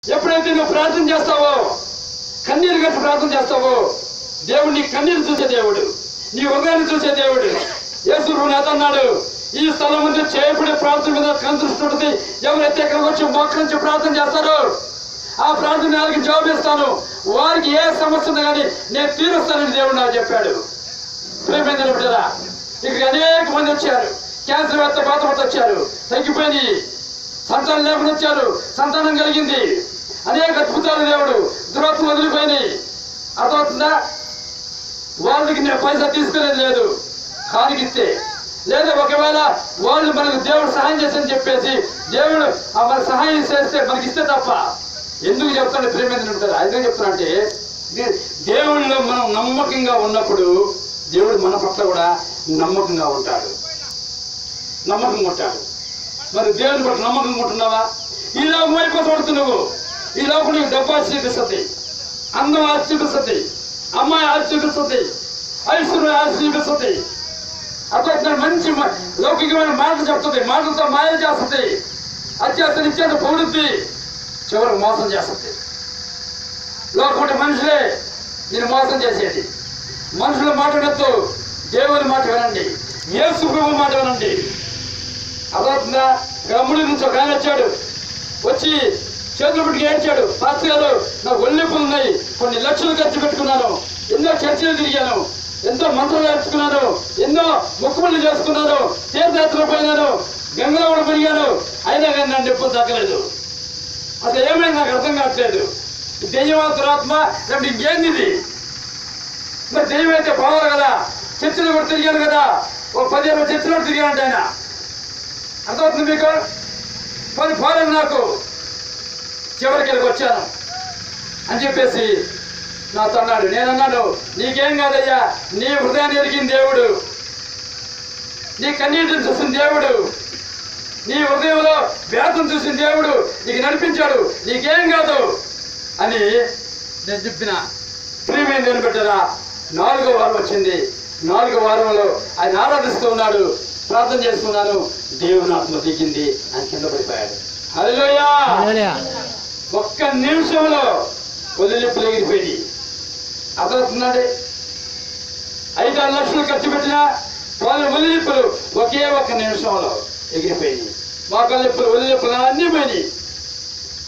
ఎప్పుడైతే నువ్వు ప్రార్థన చేస్తావో, కన్నీరు కట్టి ప్రార్థన చేస్తావో, దేవుడు నీ కన్నీరు చూసే దేవుడు, నీ హృదయాన్ని చూసే దేవుడు. యేసు నాతో అన్నాడు, ఈ స్థలం ముందు చేయబడే ప్రార్థన మీద కనుదృష్టి ఉంటుంది. ఎవరైతే ఇక్కడికి వచ్చి మోకరించి ప్రార్థన చేస్తారో ఆ ప్రార్థన వాళ్ళకి జవాబు ఇస్తాను, వారికి ఏ సమస్య ఉన్నా కానీ నేను తీరుస్తానని దేవుడు నాకు చెప్పాడు. ప్రేమైన బిడ్డరా, ఇక్కడికి అనేక మంది వచ్చారు, క్యాన్సర్ వేత్త బాధపడి వచ్చారు, తగ్గిపోయి సంతానం లేకుండా వచ్చారు, సంతానం కలిగింది. అనేక అద్భుతాలు దేవుడు దురాత్మలు వదిలిపోయినాయి. అర్థమవుతుందా? వాళ్ళకి నేను పైసా తీసుకునేది లేదు, కానికిస్తే లేదా ఒకవేళ వాళ్ళు మనకు దేవుడు సహాయం చేసని చెప్పేసి దేవుడు మన సహాయం చేస్తే మనకిస్తే తప్ప. ఎందుకు చెప్తాడు ప్రేమ ఉంటారు? ఎందుకు చెప్తున్నా అంటే దేవుళ్ళలో మనం నమ్మకంగా ఉన్నప్పుడు దేవుడు మన పట్ల కూడా నమ్మకంగా ఉంటాడు, నమ్మకంగా ఉంటాడు. మరి దేవుని పట్ల నమ్మకంగా ఉంటున్నావా? ఈ లోకం వైపు పడుతున్నావు, ఈ లోకం నీకు డబ్బు ఆశ చూపిస్తుంది, అందం ఆశ చూపిస్తుంది, అమ్మాయి ఆశ చూపిస్తుంది, ఐశ్వర్యం ఆశ చూపిస్తుంది. అట్లా మంచి లౌకికమైన మాటలు చెప్తుంది, మాటలతో మాయ చేస్తుంది, అత్యాసలు ఇచ్చేది పొగుడుద్ది, చివరికి మోసం చేస్తుంది. లోకం మనుషులే నేను మోసం చేసేది. మనుషుల మాట వినొద్దు, దేవుని మాట వినండి, యేసు ప్రభువు మాట వినండి. అర్థమవుతుందా? గమ్ముడి నుంచి ఒక ఆయన వచ్చాడు, వచ్చి చేతులు పెట్టుకు ఏడ్చాడు, పాస్టర్ గారు నాకు ఒళ్ళిప్పులు ఉన్నాయి, కొన్ని లక్షలు ఖర్చు పెట్టుకున్నాను, ఎన్నో చర్చలు తిరిగాను, ఎంతో మంత్రాలు నేర్చుకున్నాను, ఎన్నో మొక్కుబళ్ళు చేసుకున్నాను, తీర్థయాత్రలు పోయినాను, గంగలో కూడా పెరిగాను, అయినా కానీ నన్ను ఎప్పుడు తగ్గలేదు. అసలు ఏమైంది నాకు అర్థం కావట్లేదు. దెయ్యమా దురాత్మ లేకపోతే ఇంకేంది ఇది? మరి దెయ్యం అయితే పోవాలి కదా, చర్చలు కూడా తిరిగాను కదా, ఓ 15 చర్చలు తిరిగానంటే ఆయన. అర్థమవుతుంది మీకు? మరి పోలేదు నాకు, చివరికి వచ్చాను అని చెప్పేసి నాతో అన్నాడు. నేనన్నాను, నీకేం కాదయ్యా, నీ హృదయాన్ని ఎరిగిన దేవుడు, నీ కన్నీటిని చూసిన దేవుడు, నీ హృదయంలో వ్యాధం చూసిన దేవుడు నీకు నడిపించాడు, నీకేం కాదు అని నేను చెప్పిన. ప్రియమైన దేవుని బిడ్డలారా, 4వ వారం వచ్చింది. 4వ వారంలో ఆయన ఆరాధిస్తూ ఉన్నాడు, ప్రార్థన చేస్తున్నాను, దేవుని ఆత్మ దిగింది, ఆయన కింద పడిపోయాడు. హల్లెలూయా! ఒక్క నిమిషంలో వదిలిప్పులు ఎగిరిపోయి. అర్థమవుతుందండి? 5-6 లక్షలు ఖర్చు పెట్టిన వాళ్ళ వదిలిప్పులు ఒకే ఒక్క నిమిషంలో ఎగిరిపోయింది. మోకాళ్ళిప్పులు వదిలిప్పులు అన్నీ పోయినాయి.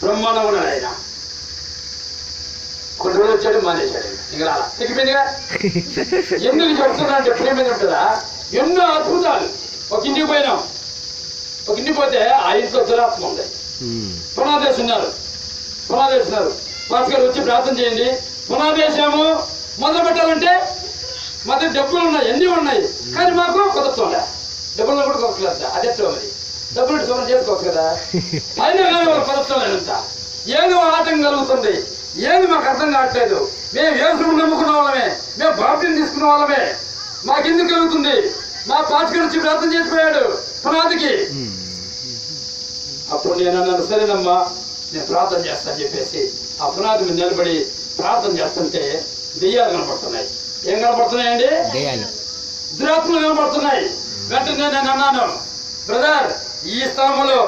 బ్రహ్మాండం ఉన్నాడు ఆయన. కొన్ని రోజులు వచ్చాడు, మానేశాడు, ఇంకా రాలా, ఎగిపోయిందిగా. ఎందుకు చెప్తున్నా అంటే ప్రేమ ఉంటుందా? ఎన్నో అద్భుతాలు. ఒక ఇంటికి పోయినాం, ఒక ఇంటికి పోతే ఆ ఇంట్లో దురాత్మ ఉంది, పునాదేశున్నారు, పాస్ గారు వచ్చి ప్రార్థన చేయండి. పునాదేశము మొదలు పెట్టాలంటే మా దగ్గర డబ్బులు ఉన్నాయి, అన్నీ ఉన్నాయి, కానీ మాకు కుదరతుందా? డబ్బులు కూడా కొరకలేదు. అదే మరి డబ్బులు సొంతం చేసుకోవచ్చు కదా, అయినా కానీ వాళ్ళు కుదరలేదంతా. ఏదో ఆటంకం కలుగుతుంది, ఏది మాకు అర్థం కావట్లేదు. మేము యేసును నమ్ముకున్న వాళ్ళమే, మేము బాప్టిజం తీసుకున్న వాళ్ళమే, మాకెందుకు కలుగుతుంది? మా పాస్ గారు వచ్చి ప్రార్థన చేసిపోయాడు పునాదికి. అప్పుడు నేను అన్నాను, సరేనమ్మా నేను ప్రార్థన చేస్తాను చెప్పేసి ఆ పునాది మీద నిలబడి ప్రార్థన చేస్తుంటే దెయ్యాలు కనపడుతున్నాయి. ఏం కనపడుతున్నాయండి? దురాత్మలు కనపడుతున్నాయి. వెంటనే నేను అన్నాను, బ్రదర్ ఈ స్థలంలో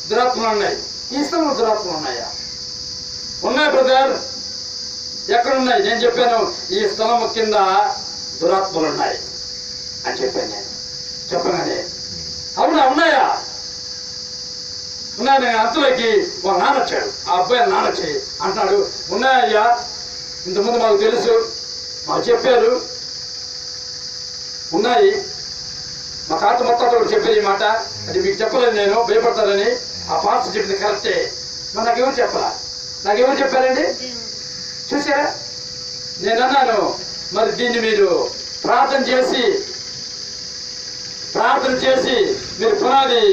దురాత్మలు ఉన్నాయి. ఈ స్థలంలో దురాత్మలు ఉన్నాయా? ఉన్నాయి బ్రదర్. ఎక్కడున్నాయి? నేను చెప్పాను, ఈ స్థలం కింద దురాత్మలు ఉన్నాయి అని చెప్పాను. నేను చెప్పగానే అవునా ఉన్నాయా? ఉన్నాయి. అంతలోకి వాళ్ళ నాన్న వచ్చాడు, ఆ అబ్బాయి నాన్న వచ్చి అంటున్నాడు, ఉన్నాయ్యా, ఇంతకుముందు మాకు తెలుసు, మాకు చెప్పారు, ఉన్నాయి. మా తాత మొత్తం కూడా చెప్పారు ఈ మాట, అది మీకు చెప్పలేదు, నేను భయపడతానని. ఆ పాస్టర్ చెప్పింది కరెక్టే. మరి నాకెవరు చెప్పాలా? నాకెవరు చెప్పారండి? చూసారా? నేను అన్నాను, మరి దీన్ని మీరు ప్రార్థన చేసి మీరు పునాది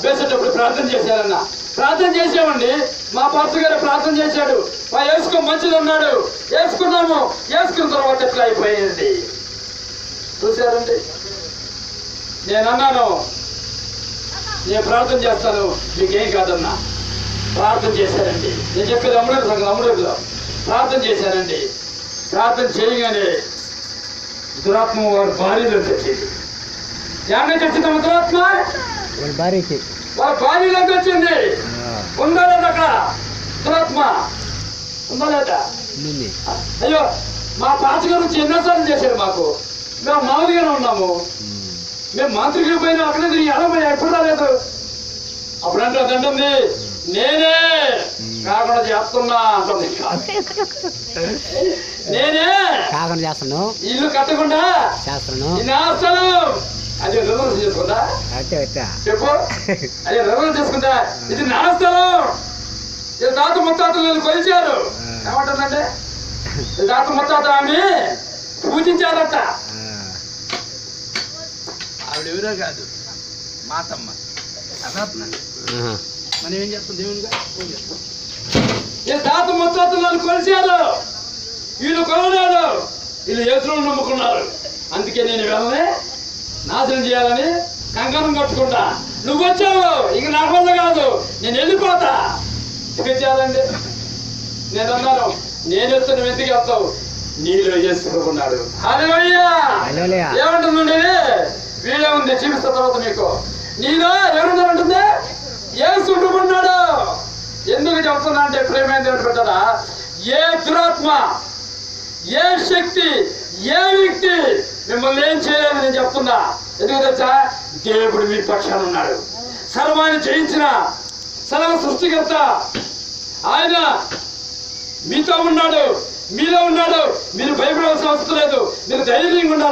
వేసేటప్పుడు ప్రార్థన చేశారన్న. ప్రార్థన చేసామండి, మా పాస్టర్ గారు ప్రార్థన చేశాడు, వేసుకో మంచిది అన్నాడు, వేసుకున్నాము. వేసుకున్న తర్వాత ఎట్లా అయిపోయింది చూసారండి? నేను అన్నాను, నేను ప్రార్థన చేస్తాను, మీకేం కాదన్నా. ప్రార్థన చేశారండి. నేను చెప్పేది అమృతలో ప్రార్థన చేశానండి. ప్రార్థన చేయగానే దురాత్మ వారి భార్యలోకి వచ్చింది. ఏమైనా వచ్చిందమ్మ దురాత్మ? వాళ్ళ భార్యలోకి వచ్చింది. ఉండాలి అక్కడ ఉందా లేదా? అయ్యో మా పాత గురించి ఎన్నోసార్లు చేశారు మాకు. మేము మామూలుగానే ఉన్నాము. మేము మాతృకి పోయినా అక్కడే తిరిగి అడమయ్యా ఎప్పుడు రాలేదు. అప్పుడంటే అదంటుంది నేనే కాకుండా చేస్తున్నా అంటుంది. నేనే కాకుండా చేస్తాను, ఇల్లు కట్టకుండా చేస్తాను, నాస్తాను. అది రిజర్వ్ చేసుకుంటా చెప్పు. అది రిజర్వ్ చేసుకుంటా. ఇది నా స్థలం. ఇది తాత ముత్తాతలు నేను కొలిచారు. ఏమంటుందంటే తాత ముత్తాత ఆమె పూజించారట. ఆవిడ ఎవరో కాదు, మాతమ్మ. మనం ఏం చేస్తాం దేవునిగా? ఈ తాత ముత్తాతలు నన్ను కొలిచారు. వీళ్ళు కొలలేదు, వీళ్ళు యేసును నమ్ముకున్నారు. అందుకే నేను వెళ్ళనే నాశనం చేయాలని కంకణం కట్టుకుంటా. నువ్వు వచ్చావు, ఇంక నా వల్ల కాదు, నేను వెళ్ళిపోతా. ఎందుకు చేయాలండి? నేను అన్నాను, నేను వస్తే నువ్వు ఎందుకు వెళ్తావు? నీలో చేసుకున్నాడు. ఏమంటుందండి? వీడే ఉంది, చూపిస్తా తర్వాత మీకు. నీలో ఎవరున్నారంటుంది? యేసు ఉంటున్నాడు. ఎందుకు చెప్తున్నా అంటే ప్రేమ పెట్టారా? ఏ దురాత్మ, ఏ శక్తి, ఏ వ్యక్తి మిమ్మల్ని ఏం చేయలేదు నేను చెప్తున్నా. ఎందుకు తెలుసా? దేవుడు మీ పక్షాన ఉన్నాడు. సర్వాన్ని జయించిన సర్వ సృష్టికర్త ఆయన మీతో ఉన్నాడు, మీలో ఉన్నాడు. మీరు భయపడవలసిన అవసరం లేదు. మీరు ధైర్యంగా ఉండాలి.